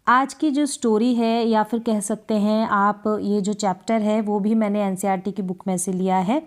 आज की जो स्टोरी है या फिर कह सकते हैं आप ये जो चैप्टर है वो भी मैंने एनसीईआरटी की बुक में से लिया है।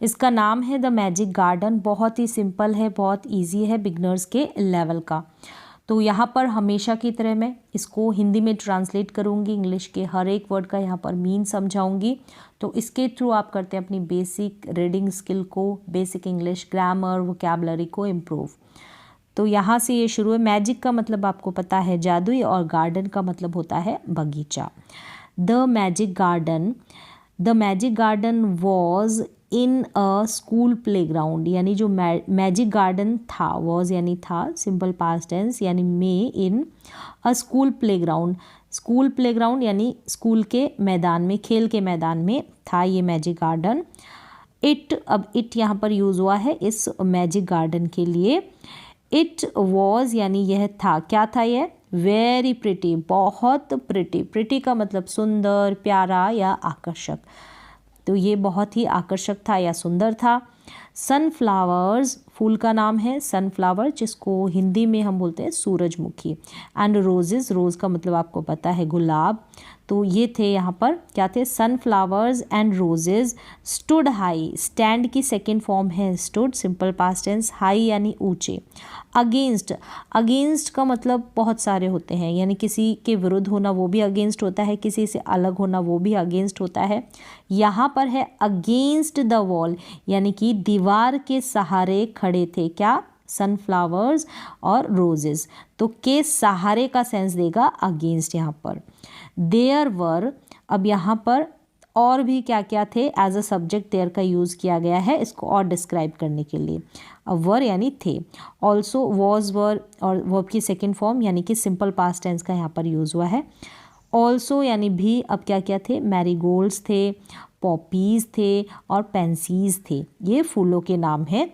इसका नाम है द मैजिक गार्डन। बहुत ही सिंपल है, बहुत इजी है बिगनर्स के लेवल का। तो यहाँ पर हमेशा की तरह मैं इसको हिंदी में ट्रांसलेट करूँगी, इंग्लिश के हर एक वर्ड का यहाँ पर मीन समझाऊँगी। तो इसके थ्रू आप करते हैं अपनी बेसिक रीडिंग स्किल को, बेसिक इंग्लिश ग्रामर वोकैबुलरी को इम्प्रूव। तो यहाँ से ये शुरू है। मैजिक का मतलब आपको पता है जादुई, और गार्डन का मतलब होता है बगीचा। The magic garden was in a school playground, यानी जो मैजिक गार्डन था, वॉज यानी था, सिंपल पास्ट टेंस यानी में, in a school playground. School playground यानी स्कूल के मैदान में, खेल के मैदान में था ये मैजिक गार्डन। अब इट यहाँ पर यूज़ हुआ है इस मैजिक गार्डन के लिए। इट वॉज यानी यह था, क्या था यह? वेरी प्रिटी, बहुत प्रिटी। प्रिटी का मतलब सुंदर, प्यारा या आकर्षक। तो ये बहुत ही आकर्षक था या सुंदर था। सनफ्लावर्स, फूल का नाम है सनफ्लावर, जिसको हिंदी में हम बोलते हैं सूरजमुखी। एंड रोजेस, रोज़ का मतलब आपको पता है गुलाब। तो ये थे यहाँ पर क्या थे? Sunflowers and roses stood high. Stand की सेकेंड फॉर्म है stood, simple past tense. High यानी ऊंचे। अगेंस्ट, अगेंस्ट का मतलब बहुत सारे होते हैं, यानी किसी के विरुद्ध होना वो भी अगेंस्ट होता है, किसी से अलग होना वो भी अगेंस्ट होता है। यहाँ पर है अगेंस्ट द वॉल, यानी कि दीवार के सहारे खड़े थे। क्या? सनफ्लावर्स और रोजेस। तो के सहारे का सेंस देगा अगेंस्ट यहाँ पर। देयर वर, अब यहाँ पर और भी क्या क्या थे, एज अ सब्जेक्ट देयर का यूज़ किया गया है इसको और डिस्क्राइब करने के लिए। अब वर यानी थे। ऑल्सो, वॉज, वर और वर्ब की सेकेंड फॉर्म यानी कि सिंपल पास्ट टेंस का यहाँ पर यूज़ हुआ है। ऑल्सो यानी भी। अब क्या क्या थे? मैरीगोल्ड्स थे, पॉपीज़ थे और पेंसीज थे। ये फूलों के नाम हैं।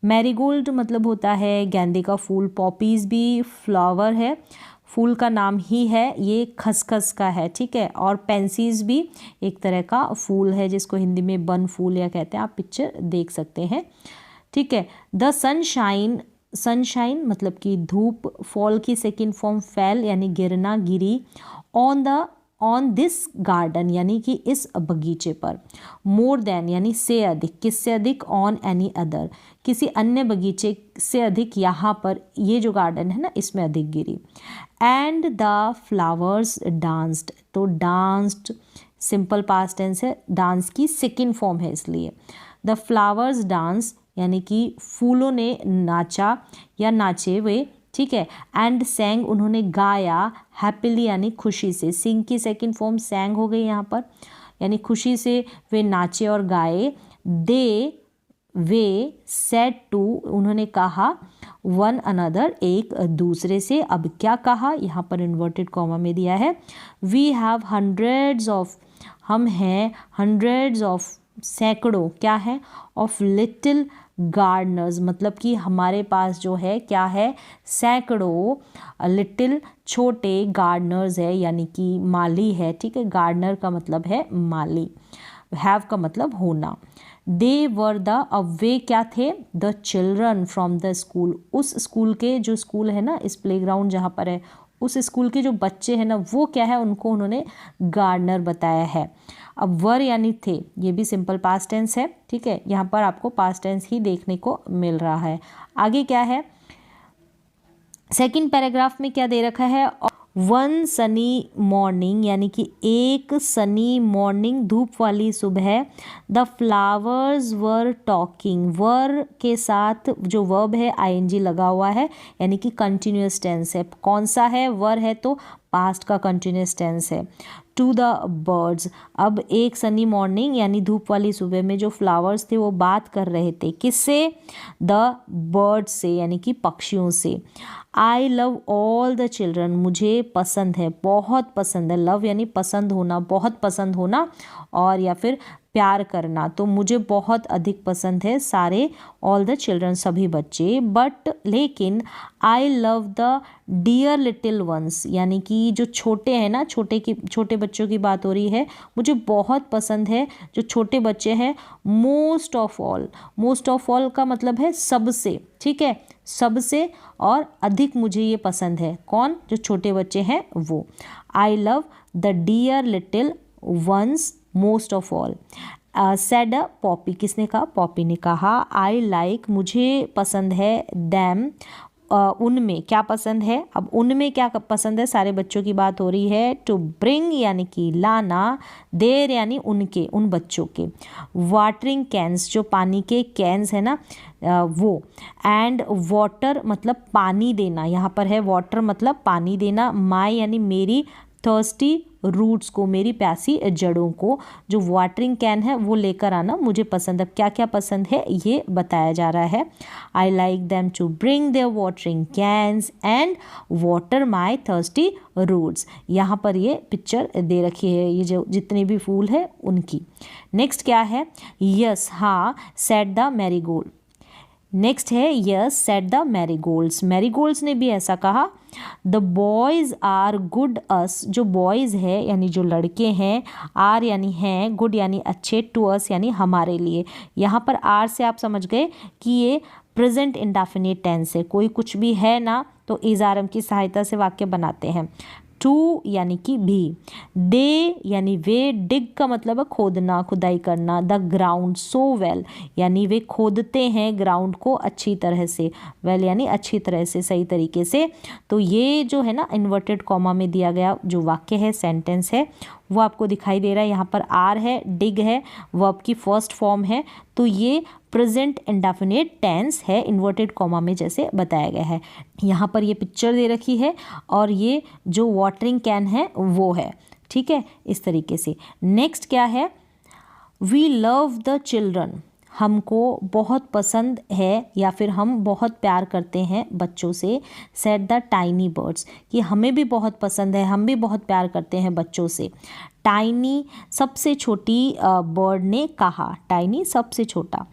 मैरीगोल्ड मतलब होता है गेंदे का फूल। पॉपीज़ भी फ्लावर है, फूल का नाम ही है, ये खसखस का है, ठीक है। और पेंसीज भी एक तरह का फूल है जिसको हिंदी में बन फूल या कहते हैं, आप पिक्चर देख सकते हैं, ठीक है। द सनशाइन, सनशाइन मतलब कि धूप। फॉल की सेकेंड फॉर्म फेल यानी गिरना, गिरी। ऑन दिस गार्डन यानी कि इस बगीचे पर। मोर देन यानी से अधिक, किससे अधिक? ऑन एनी अदर, किसी अन्य बगीचे से अधिक यहाँ पर ये जो गार्डन है ना इसमें अधिक गिरी। एंड द फ्लावर्स डांस्ड, तो डांस्ड सिंपल पास्ट टेंस है, डांस की सेकेंड फॉर्म है इसलिए। द फ्लावर्स डांस यानी कि फूलों ने नाचा या नाचे वे, ठीक है। एंड सैंग उन्होंने गाया, हैप्पीली यानी खुशी से। सिंग की सेकेंड फॉर्म सैंग हो गई यहाँ पर, यानी खुशी से वे नाचे और गाए। वे सेड टू, उन्होंने कहा, वन अनदर एक दूसरे से। अब क्या कहा? यहाँ पर इन्वर्टेड कॉमा में दिया है, वी हैव हंड्रेड्स ऑफ, हम हैं हंड्रेड्स ऑफ, सैकड़ों, क्या है? ऑफ लिटिल गार्डनर्स, मतलब कि हमारे पास जो है क्या है? सैकड़ों लिटिल, छोटे गार्डनर्स है यानी कि माली है, ठीक है। गार्डनर का मतलब है माली, हैव का मतलब होना। दे वर द, अब वे क्या थे? The children from the school, उस स्कूल के, जो स्कूल है ना इस प्लेग्राउंड जहाँ पर है, उस स्कूल के जो बच्चे हैं ना वो क्या है? उनको उन्होंने गार्डनर बताया है। अब वर यानी थे, ये भी सिंपल पास्ट टेंस है, ठीक है। यहाँ पर आपको पास्ट टेंस ही देखने को मिल रहा है। आगे क्या है? सेकंड पैराग्राफ में क्या दे रखा है? वन सनी मॉर्निंग यानी कि एक सनी मॉर्निंग, धूप वाली सुबह। द फ्लावर्स वर टॉकिंग, वर के साथ जो वर्ब है आईएनजी लगा हुआ है यानी कि कंटिन्यूअस टेंस है। कौन सा है? वर है तो पास्ट का कंटिन्यूअस टेंस है। टू द बर्ड्स, अब एक सनी मॉर्निंग यानी धूप वाली सुबह में जो फ्लावर्स थे वो बात कर रहे थे, किससे? द बर्ड्स से यानी कि पक्षियों से। I love all the children, मुझे पसंद है, बहुत पसंद है। लव यानी पसंद होना, बहुत पसंद होना, और या फिर प्यार करना। तो मुझे बहुत अधिक पसंद है सारे, ऑल द चिल्ड्रन सभी बच्चे। बट लेकिन I love the dear little ones, यानी कि जो छोटे हैं ना, छोटे बच्चों की बात हो रही है, मुझे बहुत पसंद है जो छोटे बच्चे हैं। Most of all, most of all का मतलब है सबसे, ठीक है। सबसे और अधिक मुझे ये पसंद है। कौन? जो छोटे बच्चे हैं वो। I love the dear little ones most of all. Said a poppy, किसने कहा? पॉपी ने कहा। आई लाइक, मुझे पसंद है, दैम, उनमें क्या पसंद है? अब उनमें क्या पसंद है? सारे बच्चों की बात हो रही है। टू ब्रिंग यानी कि लाना, देर यानी उनके, उन बच्चों के, वाटरिंग कैंस जो पानी के कैंस है ना वो, एंड वाटर मतलब पानी देना, यहाँ पर है वाटर मतलब पानी देना, माई यानी मेरी, थर्स्टी रूट्स को, मेरी प्यासी जड़ों को, जो वाटरिंग कैन है वो लेकर आना मुझे पसंद। अब क्या क्या पसंद है ये बताया जा रहा है। I like them to bring their watering cans and water my thirsty roots. यहाँ पर ये पिक्चर दे रखी है, ये जो जितने भी फूल है उनकी। नेक्स्ट क्या है? यस, हाँ, सेड द मैरीगोल्ड। नेक्स्ट है yes said the marigolds. Marigolds ने भी ऐसा कहा। द बॉयज़ आर गुड अस, जो बॉयज़ है यानी जो लड़के हैं, आर यानी हैं, गुड यानी अच्छे, टू अस यानी हमारे लिए। यहाँ पर आर से आप समझ गए कि ये प्रेजेंट इंडेफिनिट टेंस है, कोई कुछ भी है ना तो इज आर एम की सहायता से वाक्य बनाते हैं। टू यानी कि भी, दे यानी वे, डिग का मतलब है खोदना, खुदाई करना, द ग्राउंड सो वेल यानी वे खोदते हैं ग्राउंड को अच्छी तरह से, वेल यानी अच्छी तरह से, सही तरीके से। तो ये जो है ना इन्वर्टेड कॉमा में दिया गया जो वाक्य है, सेंटेंस है, वो आपको दिखाई दे रहा है। यहाँ पर आर है, डिग है, वर्ब की फर्स्ट फॉर्म है, तो ये प्रेजेंट इंडेफिनिट टेंस है, इन्वर्टेड कॉमा में जैसे बताया गया है। यहाँ पर ये पिक्चर दे रखी है और ये जो वाटरिंग कैन है वो है, ठीक है, इस तरीके से। नेक्स्ट क्या है? वी लव द चिल्ड्रन, हमको बहुत पसंद है या फिर हम बहुत प्यार करते हैं बच्चों से। सेड द टाइनी बर्ड्स, कि हमें भी बहुत पसंद है, हम भी बहुत प्यार करते हैं बच्चों से। टाइनी सबसे छोटी बर्ड ने कहा, टाइनी सबसे छोटा।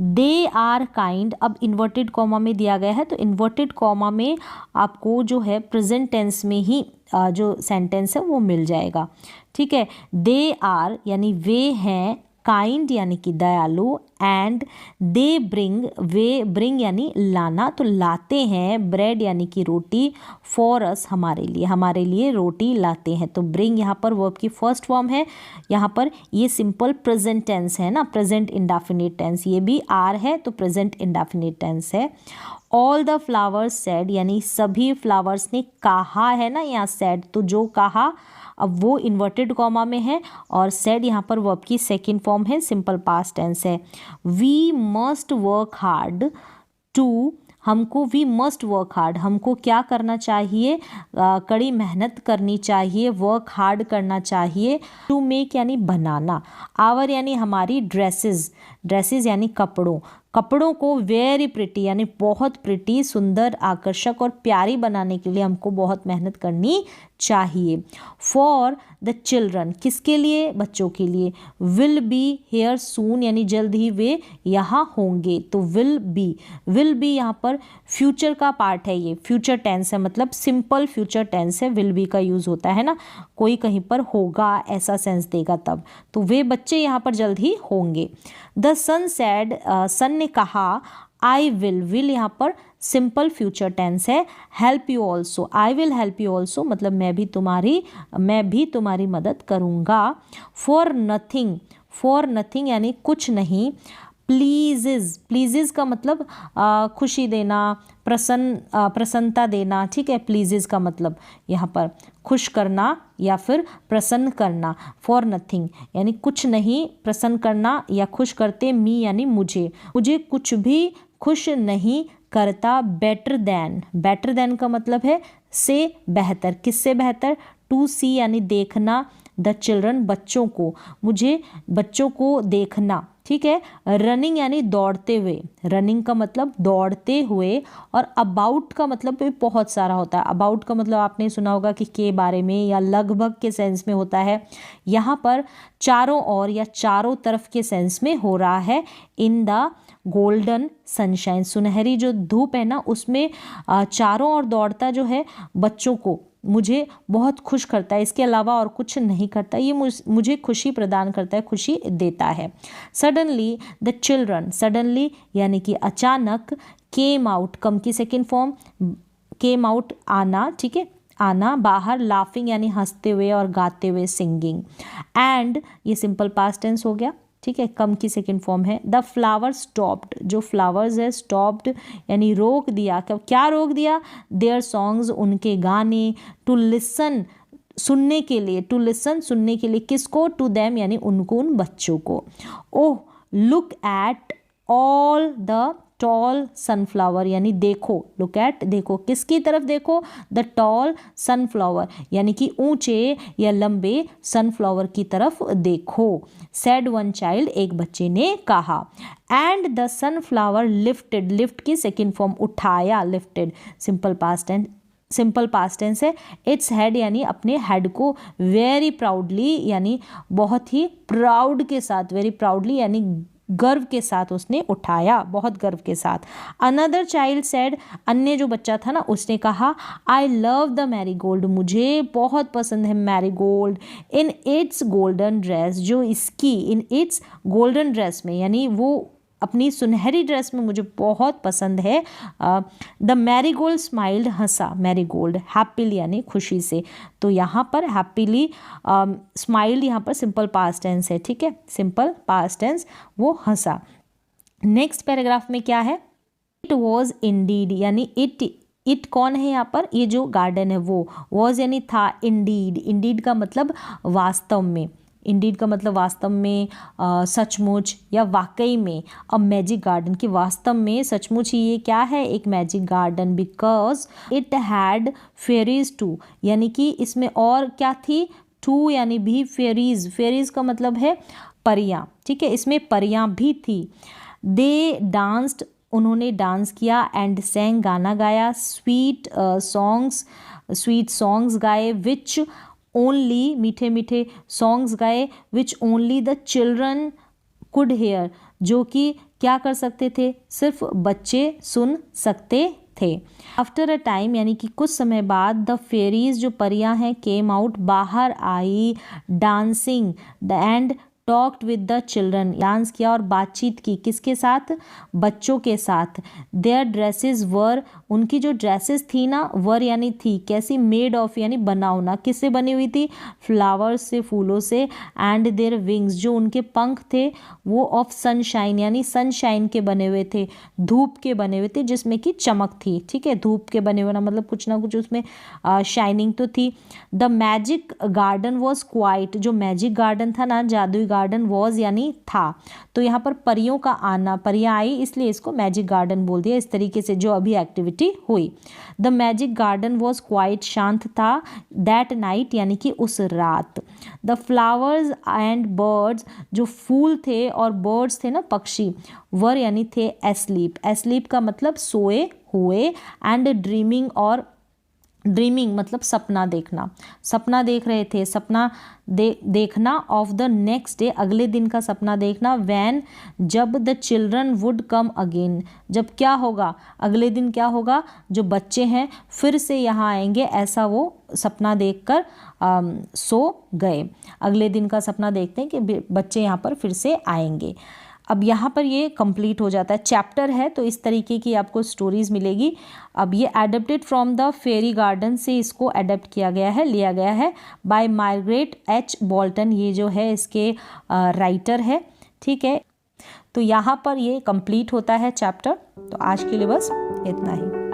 दे आर काइंड, अब इन्वर्टेड कॉमा में दिया गया है तो इन्वर्टेड कॉमा में आपको जो है प्रेजेंट टेंस में ही जो सेंटेंस है वो मिल जाएगा, ठीक है। दे आर यानी वे हैं, काइंड यानी कि दयालु, and they bring, way bring यानी लाना, तो लाते हैं, ब्रेड यानी कि रोटी, फॉर अस हमारे लिए रोटी लाते हैं। तो ब्रिंग यहाँ पर वर्ब की फर्स्ट फॉर्म है, यहाँ पर ये सिंपल प्रेजेंट टेंस है ना, प्रेजेंट इंडेफिनिट टेंस, ये भी आर है तो प्रेजेंट इंडेफिनिट टेंस है। ऑल द फ्लावर्स सेड यानी सभी फ्लावर्स ने कहा है ना, यहाँ सेड तो जो कहा, अब वो इन्वर्टेड कॉमा में है, और सेड यहाँ पर वर्ब की सेकंड फॉर्म है, सिंपल पास्ट टेंस है। We must work hard to, हमको वी मस्ट वर्क हार्ड, हमको क्या करना चाहिए? कड़ी मेहनत करनी चाहिए, वर्क हार्ड करना चाहिए। टू मेक यानी बनाना, आवर यानी हमारी, ड्रेसेस, ड्रेसेस यानी कपड़ों को वेरी प्रिटी यानी बहुत प्रिटी, सुंदर, आकर्षक और प्यारी बनाने के लिए हमको बहुत मेहनत करनी चाहिए। फॉर द चिल्ड्रन, किसके लिए? बच्चों के लिए। विल बी हेयर सून यानी जल्द ही वे यहाँ होंगे, तो विल बी यहाँ पर फ्यूचर का पार्ट है, ये फ्यूचर टेंस है, मतलब सिंपल फ्यूचर टेंस है, विल बी का यूज़ होता है ना, कोई कहीं पर होगा ऐसा सेंस देगा तब, तो वे बच्चे यहाँ पर जल्द ही होंगे। द सन सेड, सन ने कहा, आई विल यहाँ पर सिंपल फ्यूचर टेंस है, help you also, I will help you also मतलब मैं भी तुम्हारी मदद करूँगा। फॉर नथिंग यानी कुछ नहीं। प्लीजेज का मतलब खुशी देना, प्रसन्नता देना, ठीक है। प्लीजेज का मतलब यहाँ पर खुश करना या फिर प्रसन्न करना। फॉर नथिंग यानी कुछ नहीं, प्रसन्न करना या खुश करते, मी यानी मुझे कुछ भी खुश नहीं करता। बेटर देन का मतलब है से बेहतर, किससे बेहतर? टू सी यानी देखना, द चिल्ड्रन बच्चों को, मुझे बच्चों को देखना, ठीक है। रनिंग यानी दौड़ते हुए, रनिंग का मतलब दौड़ते हुए, और अबाउट का मतलब भी बहुत सारा होता है। अबाउट का मतलब आपने सुना होगा कि के बारे में या लगभग के सेंस में होता है, यहाँ पर चारों ओर या चारों तरफ के सेंस में हो रहा है। इन द गोल्डन सनशाइन, सुनहरी जो धूप है ना उसमें चारों ओर दौड़ता जो है बच्चों को मुझे बहुत खुश करता है, इसके अलावा और कुछ नहीं करता, ये मुझे खुशी प्रदान करता है, खुशी देता है। सडनली द चिल्ड्रन, सडनली यानी कि अचानक, केम आउट, कम की सेकेंड फॉर्म, केम आउट आना, ठीक है, आना बाहर, लाफिंग यानी हंसते हुए और गाते हुए, सिंगिंग। एंड ये सिंपल पास्ट टेंस हो गया, ठीक है, कम की सेकेंड फॉर्म है। द फ्लावर स्टॉप्ड, जो फ्लावर्स है, स्टॉप्ड यानी रोक दिया, क्या रोक दिया, देयर सॉन्ग्स, उनके गाने, टू लिसन सुनने के लिए, टू लिसन सुनने के लिए, किसको, टू देम यानी उनको, उन बच्चों को। Oh look at all the tall sunflower यानी देखो, लुक एट देखो, किसकी तरफ देखो, द टॉल सनफ्लावर यानी कि ऊंचे या लंबे सनफ्लावर की तरफ देखो। सेड वन चाइल्ड, एक बच्चे ने कहा। And the sunflower lifted, lift की सेकेंड फॉर्म उठाया, lifted simple past tense, simple past tense है। इट्स हेड यानी अपने हेड को, वेरी प्राउडली यानी बहुत ही प्राउड के साथ, वेरी प्राउडली यानी गर्व के साथ उसने उठाया, बहुत गर्व के साथ। अनदर चाइल्ड सेड, अन्य जो बच्चा था ना उसने कहा, आई लव द मैरीगोल्ड, मुझे बहुत पसंद है marigold, in its golden dress, जो इसकी, इन इट्स गोल्डन ड्रेस में यानी वो अपनी सुनहरी ड्रेस में मुझे बहुत पसंद है। The marigold smiled, Hansa marigold, happily यानी खुशी से। तो यहाँ पर हैप्पीली स्माइल्ड यहाँ पर सिंपल पास्ट टेंस है, ठीक है, सिंपल पास्ट टेंस, वो हंसा। नेक्स्ट पैराग्राफ में क्या है, इट वॉज इंडीड यानी इट कौन है यहाँ पर, ये जो गार्डन है वो, वॉज यानी था, इंडीड, इंडीड का मतलब वास्तव में, इंडीड का मतलब वास्तव में, सचमुच या वाकई में। अब मैजिक गार्डन की वास्तव में सचमुच ही ये क्या है, एक magic garden, because it had fairies too यानी कि इसमें और क्या थी, टू यानी भी, फेरीज, फेरीज का मतलब है परियां, ठीक है, इसमें परियां भी थी। दे डांस्ड, उन्होंने डांस किया, एंड सेंग गाना गाया, स्वीट सॉन्ग्स गाए, विच ओनली मीठे मीठे सॉन्ग्स गाए, which only the children could hair, जो कि क्या कर सकते थे, सिर्फ बच्चे सुन सकते थे। आफ्टर अ टाइम यानी कि कुछ समय बाद, द फेरीज जो परियां हैं, केम आउट बाहर आई, dancing and talked with the children, dance किया और बातचीत की, किसके साथ, बच्चों के साथ। देयर ड्रेसेस वर, उनकी जो ड्रेसेस थी ना, वर यानी थी, कैसी, मेड ऑफ यानी बनावना, किससे बनी हुई थी, फ्लावर्स से, फूलों से। एंड देयर विंग्स, जो उनके पंख थे वो ऑफ सनशाइन यानी सनशाइन के बने हुए थे, धूप के बने हुए थे, जिसमें कि चमक थी, ठीक है, धूप के बने हुए ना मतलब कुछ ना कुछ उसमें शाइनिंग तो थी। The magic garden was quite, जो मैजिक गार्डन था ना, जादुई गार्डन, वॉज यानी था, तो यहाँ पर परियों का आना, परियां आई इसलिए इसको मैजिक गार्डन बोल दिया, इस तरीके से जो अभी एक्टिविटी हुई। The magic garden was quite, शांत था, दैट नाइट यानी कि उस रात। द फ्लावर्स एंड बर्ड्स, जो फूल थे और बर्ड्स थे ना, पक्षी, वर यानी थे एस्लीप, एस्लीप का मतलब सोए हुए, एंड ड्रीमिंग, और ड्रीमिंग मतलब सपना देखना, सपना देख रहे थे, सपना देखना, ऑफ द नेक्स्ट डे, अगले दिन का सपना देखना, व्हेन जब, the children would come again, जब क्या होगा, अगले दिन क्या होगा, जो बच्चे हैं फिर से यहाँ आएंगे, ऐसा वो सपना देखकर सो गए। अगले दिन का सपना देखते हैं कि बच्चे यहाँ पर फिर से आएंगे। अब यहाँ पर ये कंप्लीट हो जाता है, चैप्टर है तो इस तरीके की आपको स्टोरीज मिलेगी। अब ये adapted from the fairy garden से इसको एडेप्ट किया गया है, लिया गया है बाय मार्गरेट एच बोल्टन, ये जो है इसके राइटर है, ठीक है। तो यहाँ पर ये कंप्लीट होता है चैप्टर। तो आज के लिए बस इतना ही।